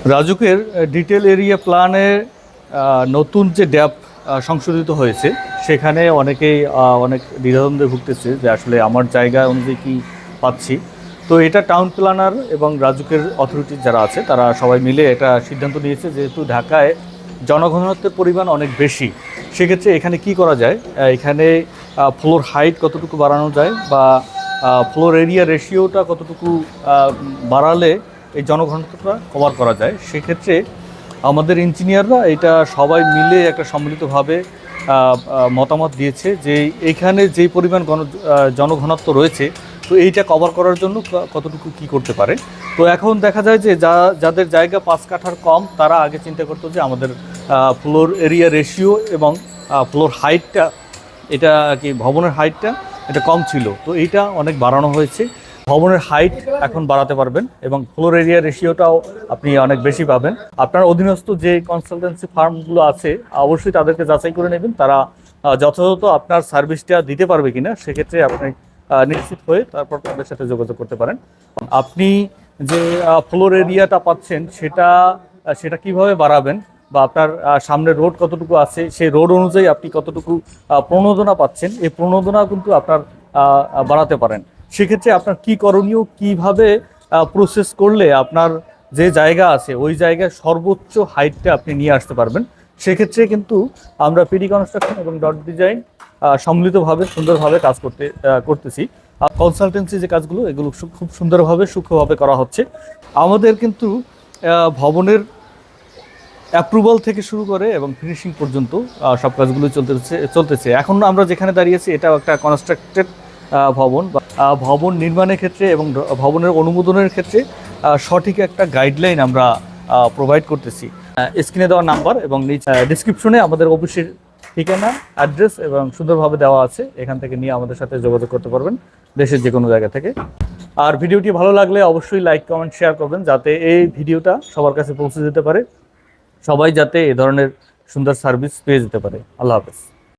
রাজুকের detail area প্ল্যানে নতুন যে ড্যাপ সংশোধিত হয়েছে সেখানে অনেকেই অনেক দ্বিধাদ্বন্দ্বে ভুগতেছে যে আসলে আমার জায়গা অনুযায়ী কী পাচ্ছি। তো এটা টাউন প্ল্যানার এবং রাজুকের অথরিটি যারা আছে তারা সবাই মিলে এটা সিদ্ধান্ত নিয়েছে, যেহেতু ঢাকায় জনঘনত্বের পরিমাণ অনেক বেশি, সেক্ষেত্রে এখানে কি করা যায়, এখানে ফ্লোর হাইট কতটুকু বাড়ানো যায় বা ফ্লোর এরিয়া রেশিওটা কতটুকু বাড়ালে এই জনঘনত্বটা কভার করা যায়। সেক্ষেত্রে আমাদের ইঞ্জিনিয়াররা এটা সবাই মিলে একটা সম্মিলিতভাবে মতামত দিয়েছে যে এইখানে যেই পরিমাণ জনঘনত্ব রয়েছে, তো এইটা কভার করার জন্য কতটুকু কি করতে পারে। তো এখন দেখা যায় যে যাদের জায়গা 5 কাঠার কম তারা আগে চিন্তা করতো যে আমাদের ফ্লোর এরিয়া রেশিও এবং ফ্লোর হাইটটা, এটা কি ভবনের হাইটটা এটা কম ছিল, তো এইটা অনেক বাড়ানো হয়েছে। ভবনের হাইট এখন বাড়াতে পারবেন এবং ফ্লোর এরিয়া রেশিওটাও আপনি অনেক বেশি পাবেন। আপনার অধীনস্থ যে কনসালটেন্সি ফার্মগুলো আছে অবশ্যই তাদেরকে যাচাই করে নেবেন, তারা যথাযথ আপনার সার্ভিসটা দিতে পারবে কিনা, সেক্ষেত্রে আপনি নিশ্চিত হয়ে তারপর তাদের সাথে যোগাযোগ করতে পারেন। আপনি যে ফ্লোর এরিয়াটা পাচ্ছেন সেটা কিভাবে বাড়াবেন বা আপনার সামনে রোড কতটুকু আছে সেই রোড অনুযায়ী আপনি কতটুকু প্রণোদনা পাচ্ছেন, এই প্রণোদনা কিন্তু আপনার বাড়াতে পারেন। সেক্ষেত্রে আপনার কি করণীয়, কিভাবে প্রসেস করলে আপনার যে জায়গা আছে ওই জায়গায় সর্বোচ্চ হাইটটা আপনি নিয়ে আসতে পারবেন, সেক্ষেত্রে কিন্তু আমরা পিডি কনস্ট্রাকশন এবং ডট ডিজাইন সম্মিলিতভাবে সুন্দরভাবে কাজ করতেছি। কনসালটেন্সি যে কাজগুলো এগুলো খুব সুন্দরভাবে সূক্ষ্মভাবে করা হচ্ছে। আমাদের কিন্তু ভবনের অ্যাপ্রুভাল থেকে শুরু করে এবং ফিনিশিং পর্যন্ত সব কাজগুলো চলতেছে। এখন আমরা যেখানে দাঁড়িয়েছি এটাও একটা কনস্ট্রাক্টেড ভবন বা ভবন নির্মাণের ক্ষেত্রে এবং ভবনের অনুমোদনের ক্ষেত্রে সঠিক একটা গাইডলাইন আমরা প্রোভাইড করতেছি। স্ক্রিনে দেওয়া নাম্বার এবং ডিসক্রিপশনে আমাদের অফিসের ঠিকানা, অ্যাড্রেস এবং সুন্দরভাবে দেওয়া আছে, এখান থেকে নিয়ে আমাদের সাথে যোগাযোগ করতে পারবেন দেশের যে কোনো জায়গা থেকে। আর ভিডিওটি ভালো লাগলে অবশ্যই লাইক, কমেন্ট, শেয়ার করবেন যাতে এই ভিডিওটা সবার কাছে পৌঁছে যেতে পারে, সবাই যাতে এ ধরনের সুন্দর সার্ভিস পেয়ে যেতে পারে। আল্লাহ হাফেজ।